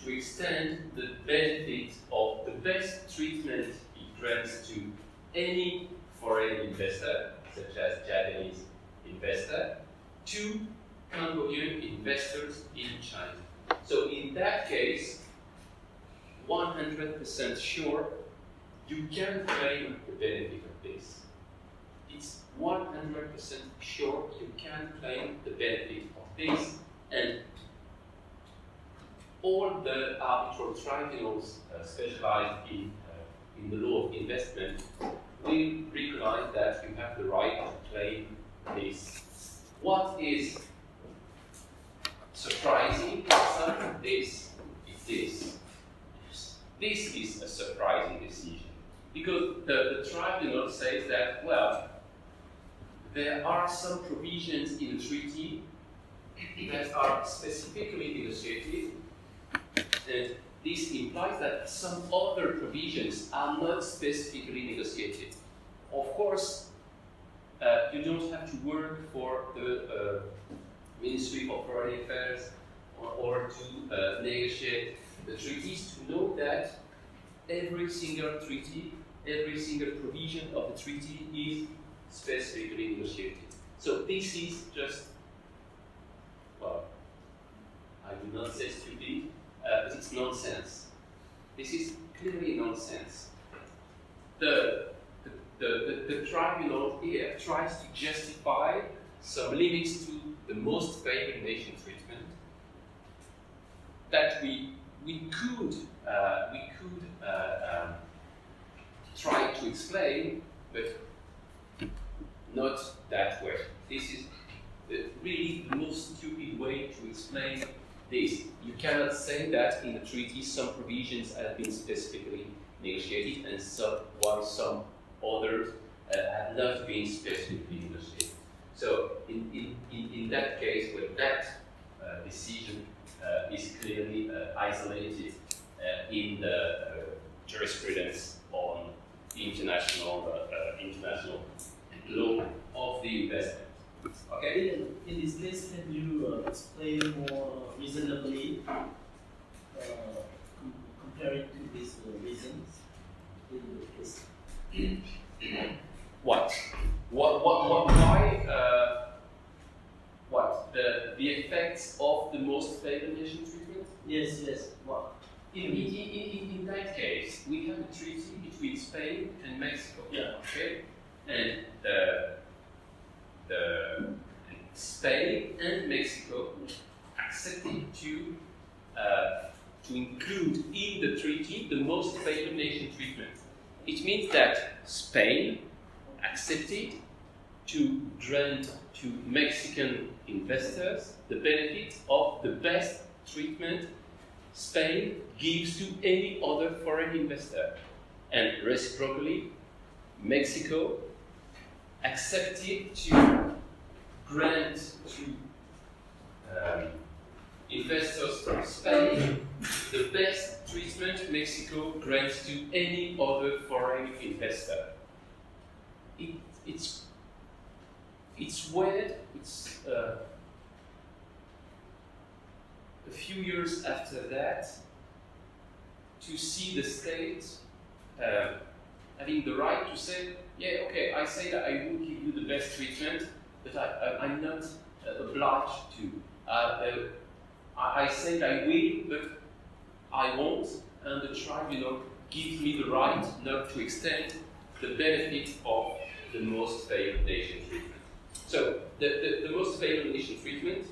to extend the benefit of the best treatment it grants to any foreign investor, such as Japanese investor, to Cambodian investors in China. So in that case, 100% sure you can claim the benefit of this. It's 100% sure you can claim the benefit of this, and all the arbitral tribunals specialized in the law of investment will recognize that you have the right to claim this. What is surprising about this is this. This is a surprising decision, because the tribunal says that, well, there are some provisions in the treaty that are specifically negotiated, and this implies that some other provisions are not specifically negotiated. Of course, you don't have to work for the Ministry of Foreign Affairs or to negotiate the treaties to know that every single treaty, every single provision of the treaty is specifically negotiated. So this is just, well, I will not say stupid, but it's nonsense. This is clearly nonsense. The tribunal here tries to justify some limits to the most favored nation treatment that we could try to explain, but not that way. This is really the most stupid way to explain this. You cannot say that in the treaty some provisions have been specifically negotiated and while some others have not been specifically negotiated. So in that case, where that decision is clearly isolated in the jurisprudence on international law of the investment. Okay. In this case, can you explain more reasonably, comparing to these reasons in the case? What? Why? What? The effects of the most favored nation treatment? Yes. What? In that case, we have a treaty between Spain and Mexico. Yeah. Okay. And Spain and Mexico accepted to include in the treaty the most favored nation treatment. It means that Spain accepted to grant to Mexican investors the benefit of the best treatment Spain gives to any other foreign investor. And reciprocally, Mexico accepted to grant to investors from Spain the best treatment Mexico grants to any other foreign investor. It's weird. It's a few years after that to see the state having the right to say, yeah, okay, I say that I will give you the best treatment, but I'm not obliged to. I say that I will, but I won't, and the tribunal gives me the right not to extend the benefit of the most favored nation treatment. So the most favored nation treatment,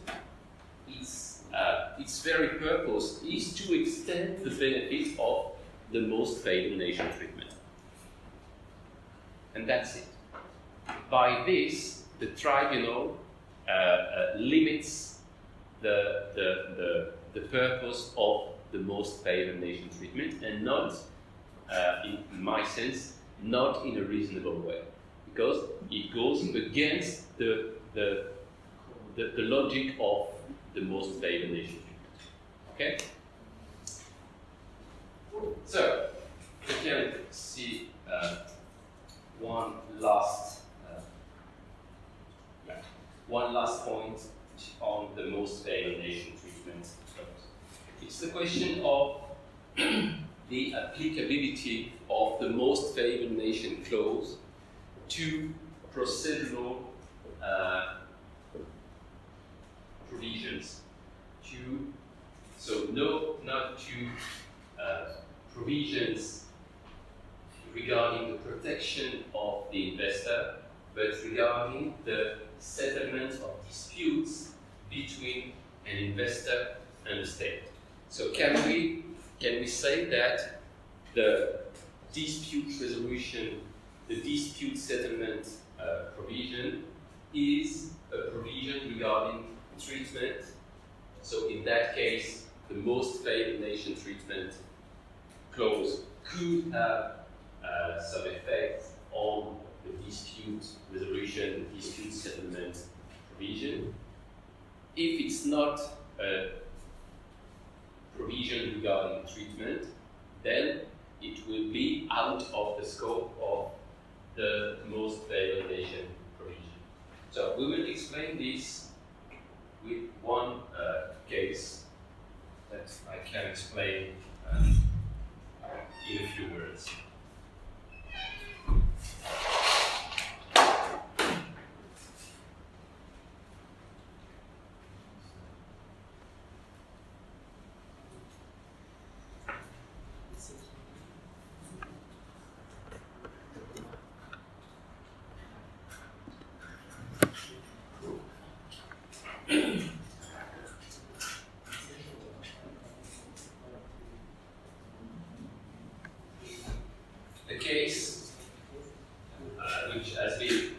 its very purpose is to extend the benefit of the most favored nation treatment. And that's it. By this, the tribunal limits the purpose of the most favored nation treatment, and not, in my sense, not in a reasonable way, because it goes against the logic of the most favored nation treatment. Okay? So, we can see one last point on the most favored nation treatment. It's the question question of the applicability of the most favored nation clause to procedural provisions. Not to provisions regarding the protection of the investor, but regarding the settlement of disputes between an investor and the state. So can we say that the dispute resolution, the dispute settlement provision is a provision regarding treatment? So in that case, the most favored nation treatment clause could have some effect on the dispute resolution, the dispute settlement provision. If it's not a provision regarding treatment, then it will be out of the scope of the most favored nation provision. So we will explain this with one case that I can explain in a few words. The case which has been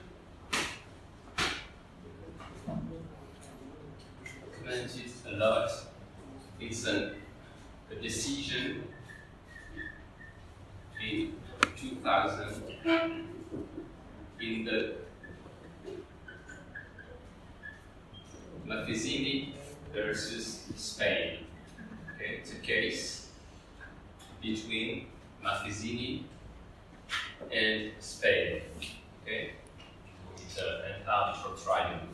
commented a lot, it's a decision in 2000 in the Maffesini versus Spain. Okay, it's a case between Maffesini and Spain. Okay, it's an arbitral tribunal.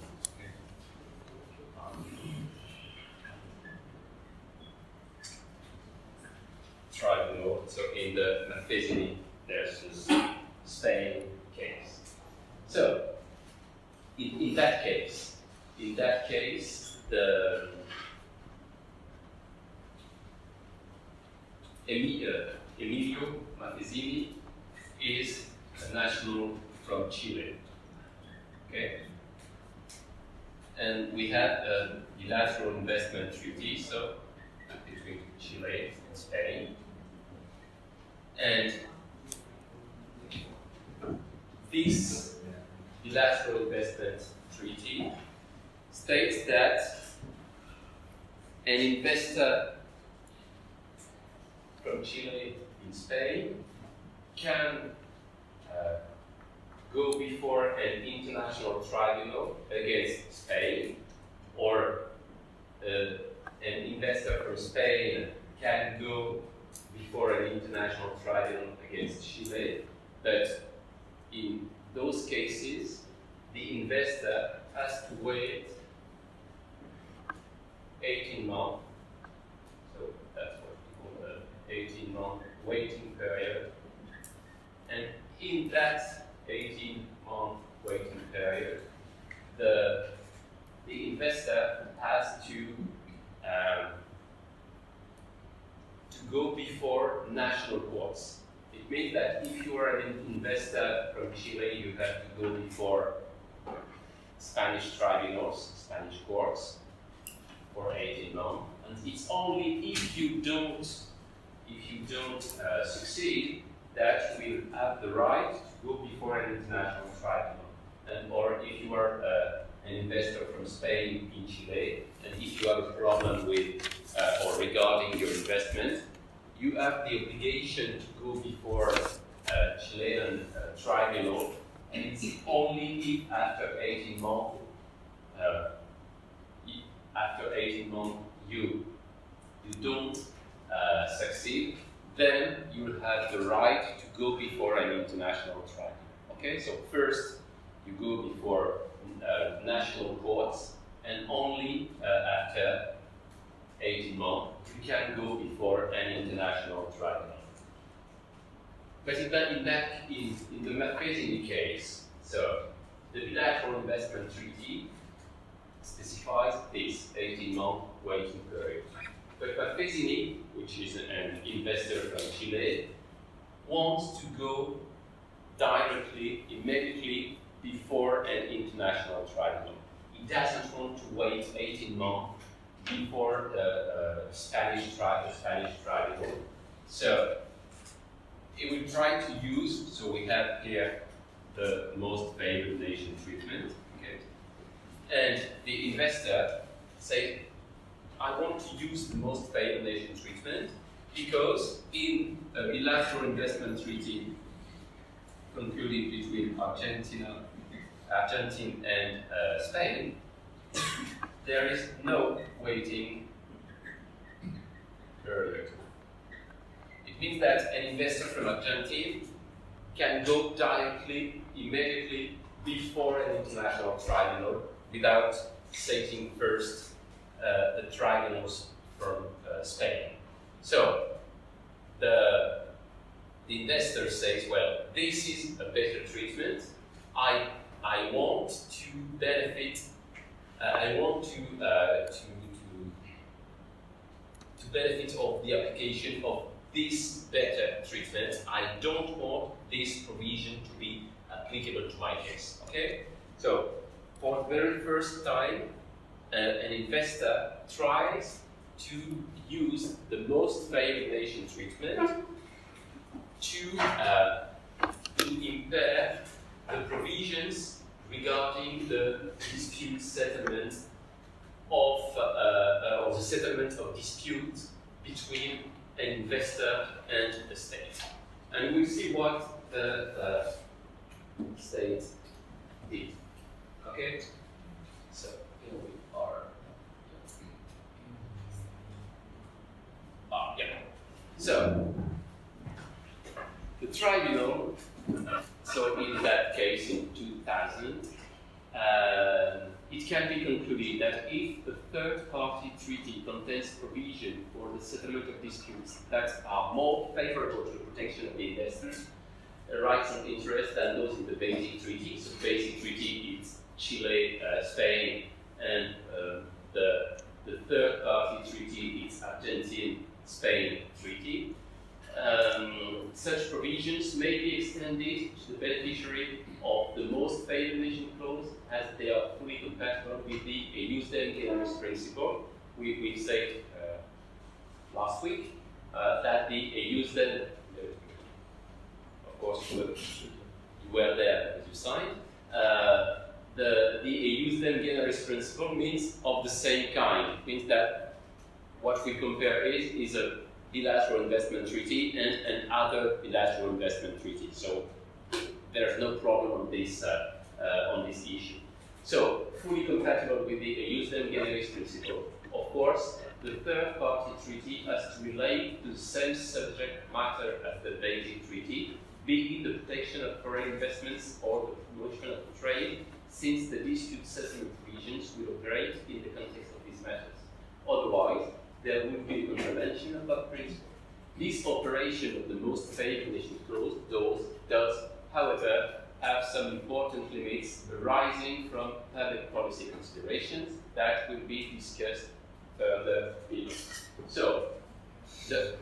Tribunal. So in the Maffesini versus Spain case. So in that case, the Emilio Maffesini is a national from Chile. Okay? And we had a bilateral investment treaty, so between Chile and Spain. And this bilateral investment treaty states that an investor from Chile in Spain can go before an international tribunal against Spain, or an investor from Spain can go before an international tribunal against Chile, but in those cases, the investor has to wait 18 months. So that's what we call the 18-month waiting period. And in that 18-month waiting period, the investor has to go before national courts. It means that if you are an investor from Chile, you have to go before Spanish tribunals, Spanish courts, for 18 months. And it's only if you don't succeed that you will have the right to go before an international tribunal. And or if you are an investor from Spain in Chile, and if you have a problem with or regarding your investment, you have the obligation to go before a Chilean tribunal, and it's only if after 18 months, you don't succeed, then you will have the right to go before an international tribunal. Okay, so first you go before national courts, and only after 18 months, we can go before an international tribunal. But in the Maffesini case, so the bilateral investment treaty specifies this 18-month waiting period. But Maffesini, which is an investor from Chile, wants to go directly, immediately before an international tribunal. He doesn't want to wait 18 months before the Spanish tribunal. So he will try to use, so we have here the most favored nation treatment, okay? And the investor says, I want to use the most favored nation treatment because in a bilateral investment treaty concluded between Argentina and Spain, there is no waiting period. It means that an investor from Argentina can go directly, immediately, before an international tribunal without citing first the tribunals from Spain. So the investor says, well, this is a better treatment. I want to benefit. I want to benefit of the application of this better treatment. I don't want this provision to be applicable to my case. Okay? So, for the very first time, an investor tries to use the most favored nation treatment to impair the provisions regarding the dispute settlement of the settlement of disputes between an investor and the state. And we'll see what the state did. Okay? So here we are. Yeah. So the tribunal, so in that case in 2000, it can be concluded that if the third-party treaty contains provision for the settlement of disputes that are more favorable to the protection of the investors' rights and interests than those in the Basic Treaty. So Basic Treaty is Chile, Spain, and the third-party treaty is Argentine-Spain treaty. Such provisions may be extended to the beneficiary of the most favored nation clause as they are fully compatible with the jus dem generis principle. We said last week that the jus dem, of course, you were there as you signed. The jus dem generis principle means of the same kind. It means that what we compare is a bilateral investment treaty and another bilateral investment treaty. So there's no problem on this issue. So fully compatible with the jus dem generis principle. Of course, the third-party treaty has to relate to the same subject matter as the Basic Treaty, be it the protection of foreign investments or the promotion of trade, since the dispute settlement provisions will operate in the context of these matters. Otherwise, there would be a contravention of that principle. This operation of the most favored nation clause does, however, have some important limits arising from public policy considerations that will be discussed further below. So, the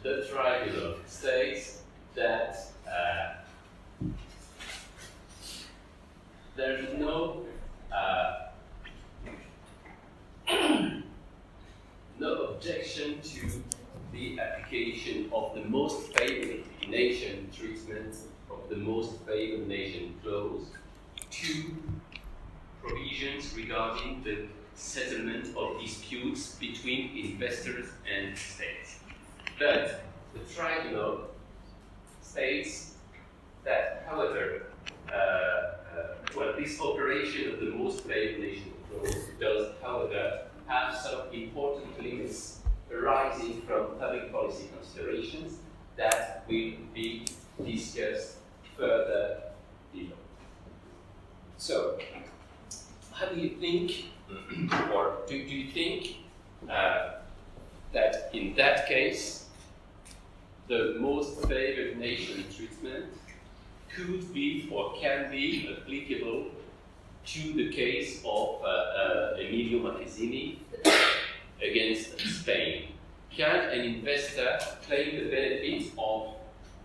tribunal states that there is no objection to the application of the most favored nation treatment of the most favored nation clause to provisions regarding the settlement of disputes between investors and states. But the tribunal states that, however, this operation of the most favored nation clause does, however, have some important limits arising from public policy considerations that will be discussed further below. how do you think, or do you think that in that case, the most favored nation treatment could be or can be applicable to the case of Emilio Marchesini against Spain? Can an investor claim the benefit of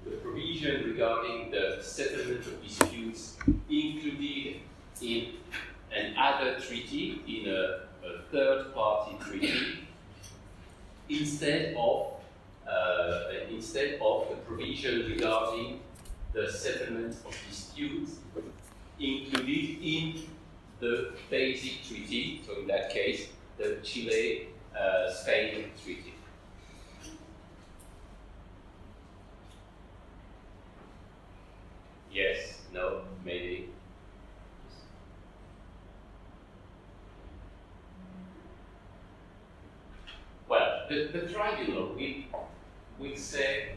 the provision regarding the settlement of disputes included in another treaty, in a third-party treaty, instead of the provision regarding the settlement of disputes included in the basic treaty, so in that case, the Chile-Spain treaty? Yes, no, maybe. Well, the tribunal will say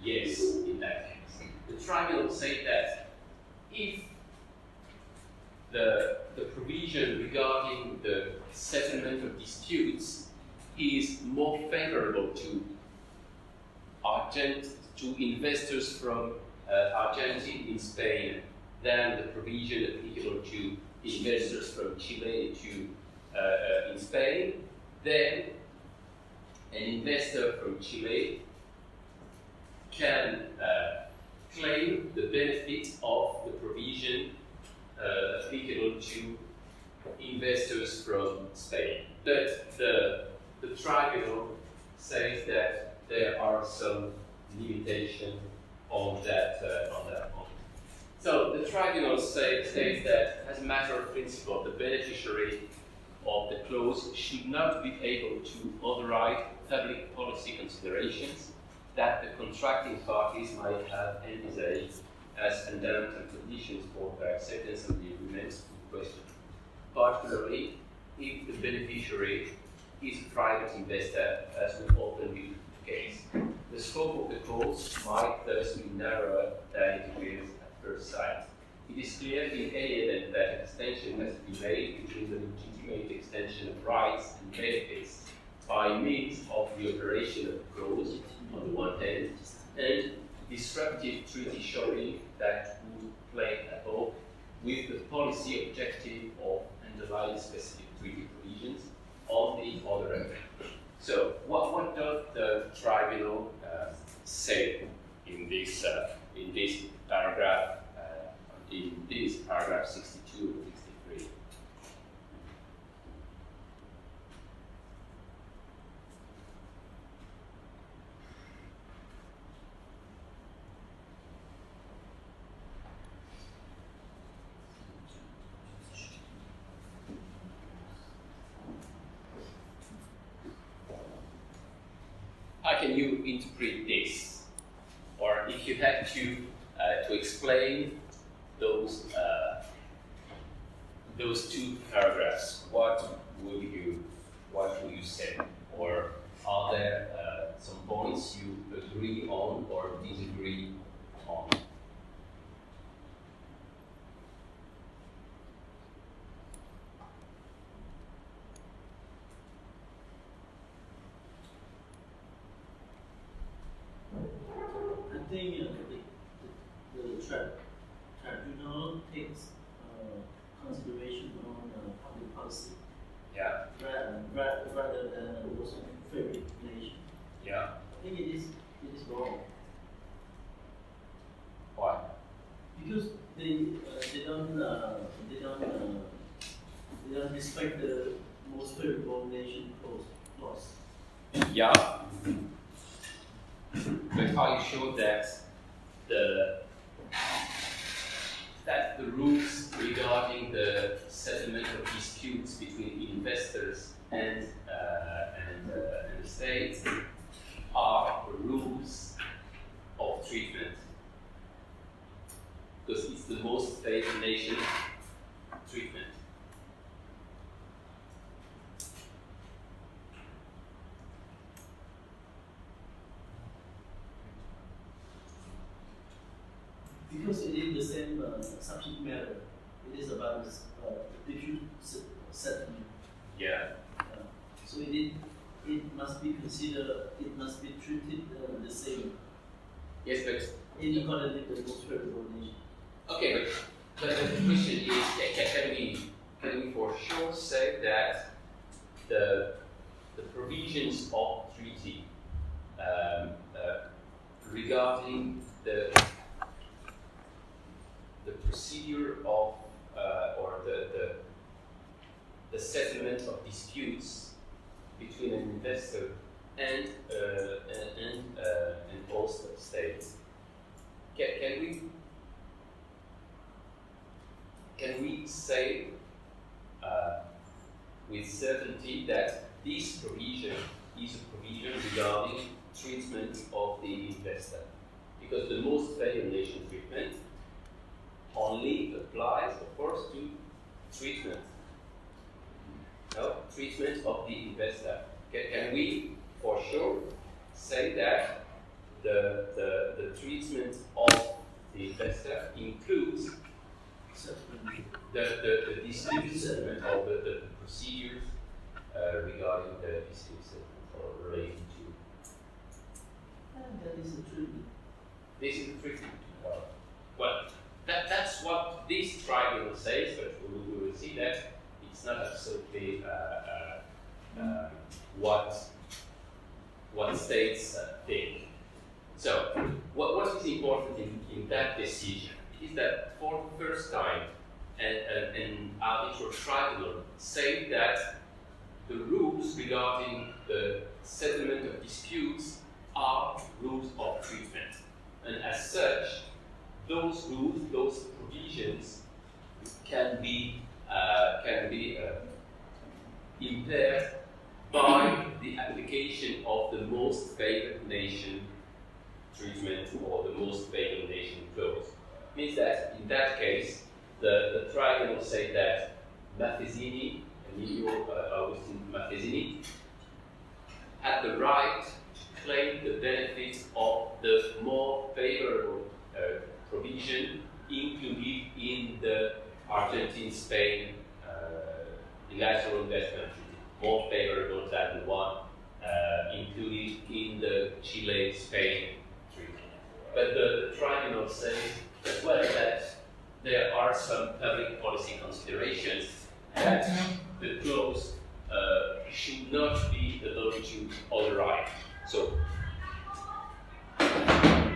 yes in that case. The tribunal say that if the provision regarding the settlement of disputes is more favorable to investors from Argentina in Spain than the provision applicable to investors from Chile in Spain, then an investor from Chile can claim the benefit of the provision applicable to investors from Spain. But the tribunal says that there are some limitations on that point. So the tribunal states that, as a matter of principle, the beneficiary of the clause should not be able to override public policy considerations that the contracting parties might have envisaged as fundamental conditions for their acceptance of the agreements in question, particularly if the beneficiary is a private investor, as would often be the case. The scope of the clause might thus be narrower than it appears at first sight. It is clear in any event that an extension has to be made between the legitimate extension of rights and benefits by means of the operation of the clause on the one hand, and disruptive treaty shopping that would play at all with the policy objective of underlying specific treaty provisions on the other hand. So, what does the tribunal say in this paragraph? In this paragraph 62 and 63. How can you interpret this? Or if you had to explain those two paragraphs, what will you say? Or are there some points you agree on or disagree on? I think the tribunal takes consideration on public policy. Yeah. Rather than those favorite nation. Yeah. I think it is wrong. Why? Because they don't respect the most favorable nation clause. Yeah. But are you sure that the rules regarding the settlement of disputes between investors and the state are rules of treatment? Because it's the most favored nation treatment. Because it is the same subject matter. It is about diffuse settlement. Yeah. So it must be considered, it must be treated the same. Yes, but In accordance with the most favorable nation. okay, but the question is, can we for sure say that the provisions of treaty regarding the procedure of or the settlement of disputes between an investor and an host state. Can we say with certainty that this provision is a provision regarding treatment of the investor? Because the most favored nation treatment only applies, of course, to treatment. No, treatment of the investor. Can we for sure say that the treatment of the investor includes the dispute settlement or the procedures regarding the dispute settlement or related to? And that is a treaty. This is a treaty. Well, that's what this tribunal says, but we will see that it's not absolutely what states think. So, what is important in that decision is that for the first time, an arbitral tribunal said that the rules regarding the settlement of disputes are rules of treatment, and as such, those rules, those provisions, can be impaired by the application of the most favored nation treatment or the most favored nation clause. Means that in that case, the tribunal say that Maffesini, Emilio Agustin Maffesini, had the right to claim the benefits of the more favorable provision included in the Argentine-Spain bilateral investment treaty, more favorable than the one included in the Chile-Spain treaty. But the tribunal says as well that there are some public policy considerations that the clause should not be the longitude or the right. So,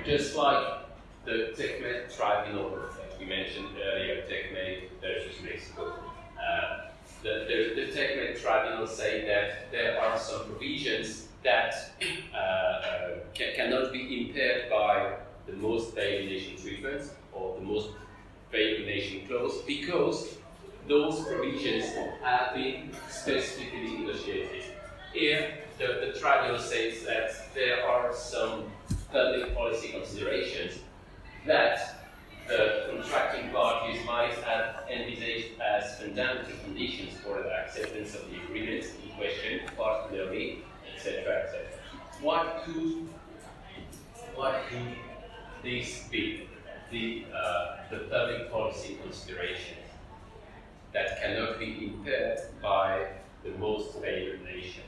just like the TECMED tribunal that we mentioned earlier, TECMED versus Mexico, the TECMED tribunal say that there are some provisions that cannot be impaired by the most favored nation treatment or the most favored nation clause because those provisions have been specifically negotiated. Here, the tribunal says that there are some public policy considerations that the contracting parties might have envisaged as fundamental conditions for the acceptance of the agreement in question, particularly, etc., etc. What could this be? The public policy considerations that cannot be impaired by the most favored nation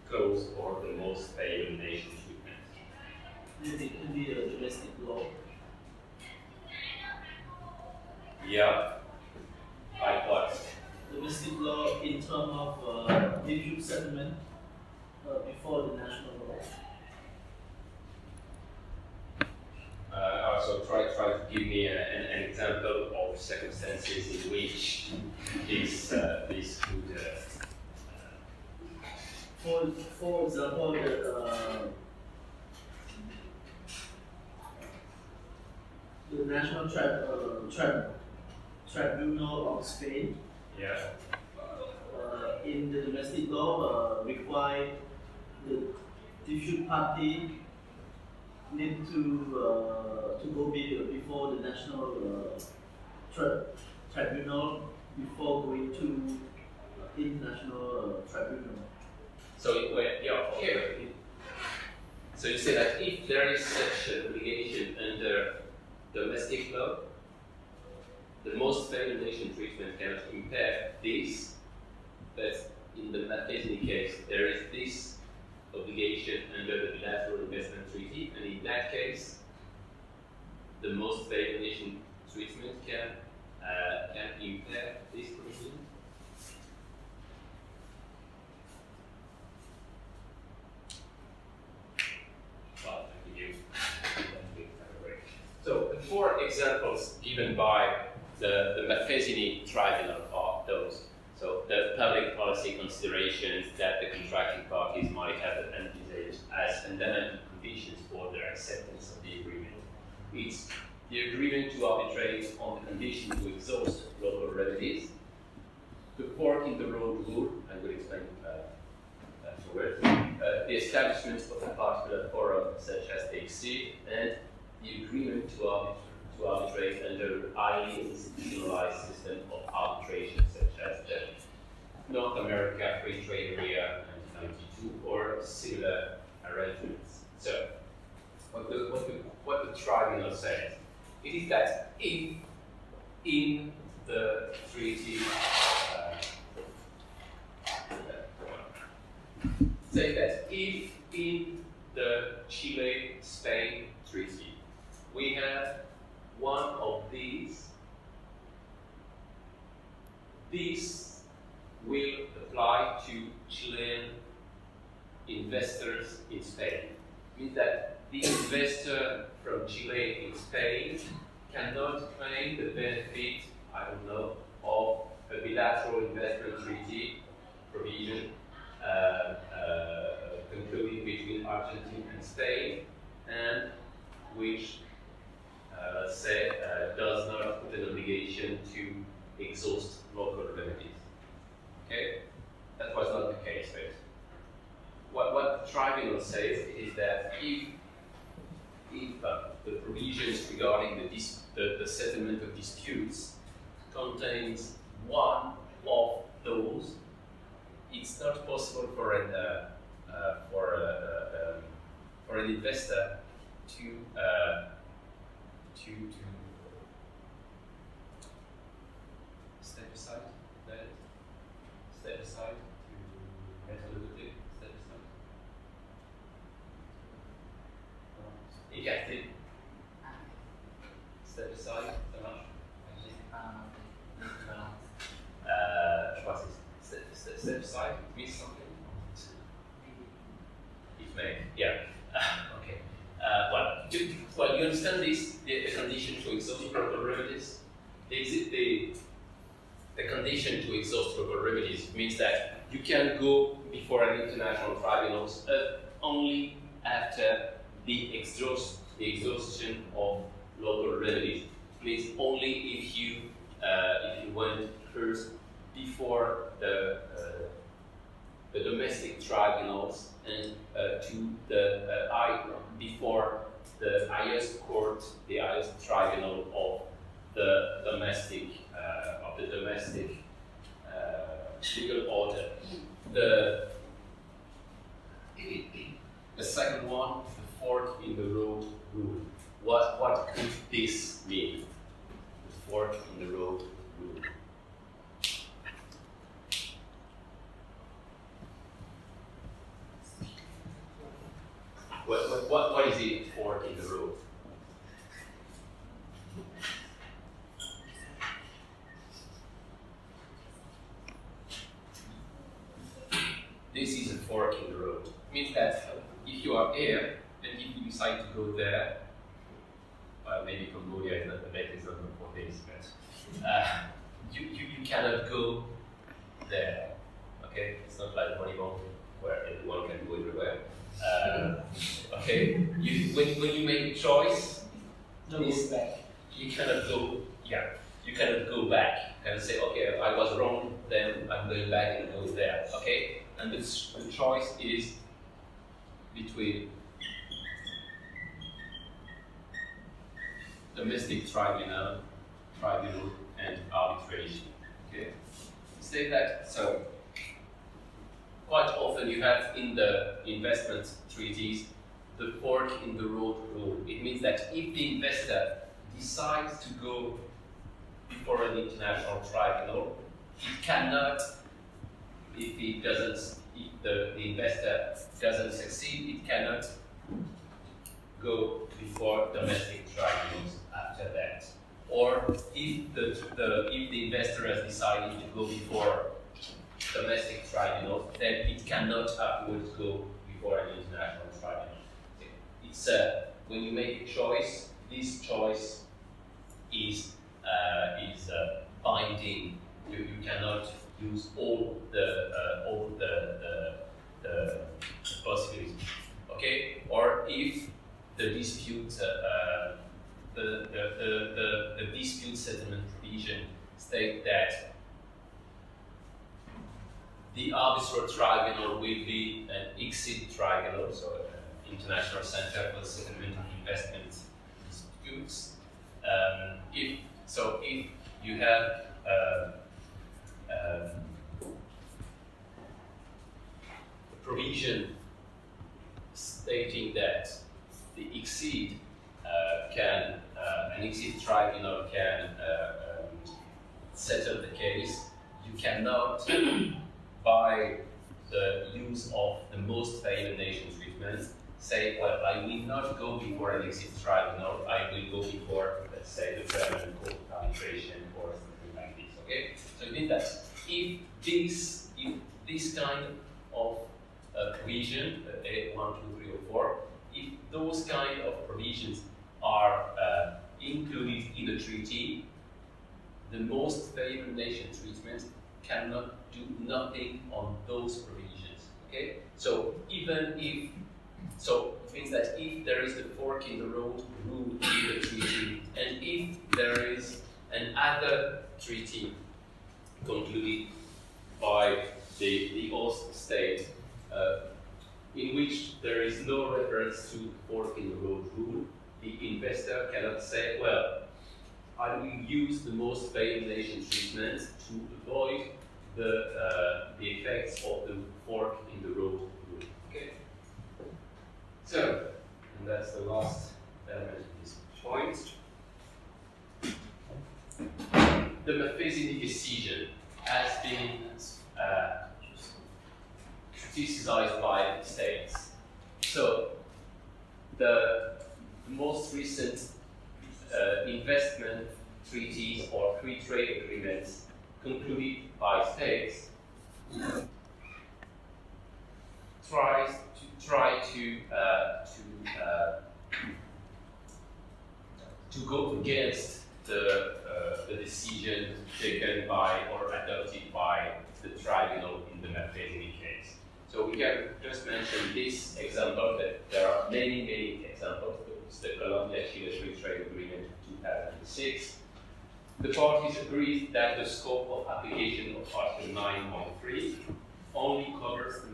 clause or the most favored nation treatment. It could be a domestic law. Yeah. Like what? Domestic law in terms of dispute settlement before the national law. Also, try to give me an example of circumstances in which this could. For example, the National Tribunal of Spain, Yeah. In the domestic law, require the dispute party need to go before the national tribunal before going to international tribunal. So okay. So you say that if there is such an obligation under domestic law, the most favored nation treatment cannot this, but in the Mattesini case, there is this obligation under the bilateral investment treaty, and in that case, the most favored nation treatment can impair this provision. Well, I give you so the four examples given by the Mattesini tribunal are those. So the public policy considerations that the contracting parties might have envisaged as fundamental conditions for their acceptance of the agreement. It's the agreement to arbitrate on the condition to exhaust local remedies, the fork in the road rule, I will explain afterwards, the establishment of a particular forum such as the EXID, and the agreement to arbitrate under a highly institutionalized system of arbitration such as the North America Free Trade Area 1992 or similar arrangements. So, what the tribunal says, it is that in the treaty, say that if in the Chile-Spain treaty we have one of these, this will apply to Chilean investors in Spain. It means that the investor from Chile in Spain cannot claim the benefit, I don't know, of a bilateral investment treaty provision concluded between Argentina and Spain, and which, let's say, does not put an obligation to exhaust local remedies. Okay? That was not the case, but what the tribunal says is that if the provisions regarding the settlement of disputes contains one of those, it's not possible for an investor to step aside. Step aside to get a little bit. Step aside. Écarté. Step aside, ça marche? Je crois que c'est step aside, it means something. It may, yeah. Okay. Well, you understand this, the condition to exhaust local remedies? The condition to exhaust local remedies means that you can go before an international tribunal only after the exhaustion of local remedies. It means only if you went first before the domestic tribunals and before the highest court, the highest tribunal of the domestic legal order. The second one, the fork in the road rule. What could this mean? The fork in the road rule. What is it fork in the road? This is a fork in the road. It means that if you are here and if you decide to go there, well, maybe Cambodia is not the best example for this, but you cannot go there. Okay, it's not like volleyball where everyone can go everywhere. Okay, when you make a choice, you cannot go. Yeah, you cannot go back. You cannot say, okay, I was wrong, then I'm going back and go there. Okay, and the choice is between domestic tribunal and arbitration. Okay, say that. So quite often you have in the investment treaties the fork in the road rule. It means that if the investor decides to go before an international tribunal, it cannot, if the investor doesn't succeed, it cannot go before domestic tribunals after that. Or if the investor has decided to go before domestic tribunals, then it cannot afterwards go before an international tribunal. It's when you make a choice, this choice is binding. You cannot use all the possibilities. Okay, or if the dispute the dispute settlement provision state that the arbitral tribunal will be an ICSID tribunal, so an International Center for the Settlement of Investment Disputes. If you have a provision stating that the ICSID an ICSID tribunal can settle the case, you cannot, by the use of the most favored nation treatment, say, well, I will not go before an ICSID tribunal, I will go before, let's say, the German Court of Arbitration or something like this. Okay? So it means that if this kind of provision, 1, 2, 3, or 4, if those kind of provisions are included in a treaty, the most favored nation treatment cannot do nothing on those provisions. Okay? So even if, so it means that if there is the fork in the road rule in the treaty, and if there is another treaty concluded by the host state in which there is no reference to fork in the road rule, the investor cannot say, well, I will use the most favored nation treatment to avoid the effects of the fork in the road rule. Okay? So, and that's the last element of this point. The Maffesini decision has been criticized by the states. So, the most recent investment treaties or free trade agreements concluded by states try to go against the decision taken by or adopted by the tribunal in the Maffesini case. So we can just mention this example, that there are many examples. It's the Colombia-Chile Free Trade Agreement of 2006. The parties agreed that the scope of application of Article 9.3 only covers the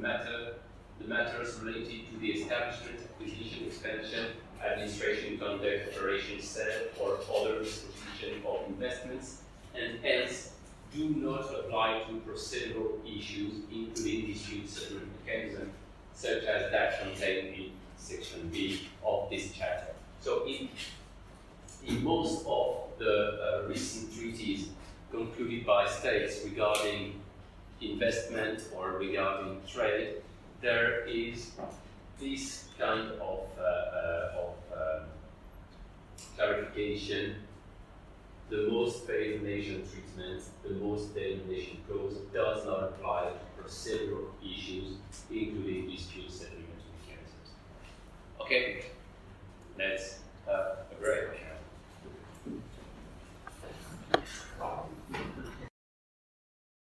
matters related to the establishment, acquisition, expansion, administration, conduct, operation, sale, or other disposition of investments, and hence do not apply to procedural issues, including dispute settlement mechanism, such as that contained in Section B of this chapter. So in most of the recent treaties concluded by states regarding investment or regarding trade, there is this kind of clarification. The most favored nation treatment, the most favored nation clause does not apply to procedural issues, including dispute settlement mechanisms. Okay, let's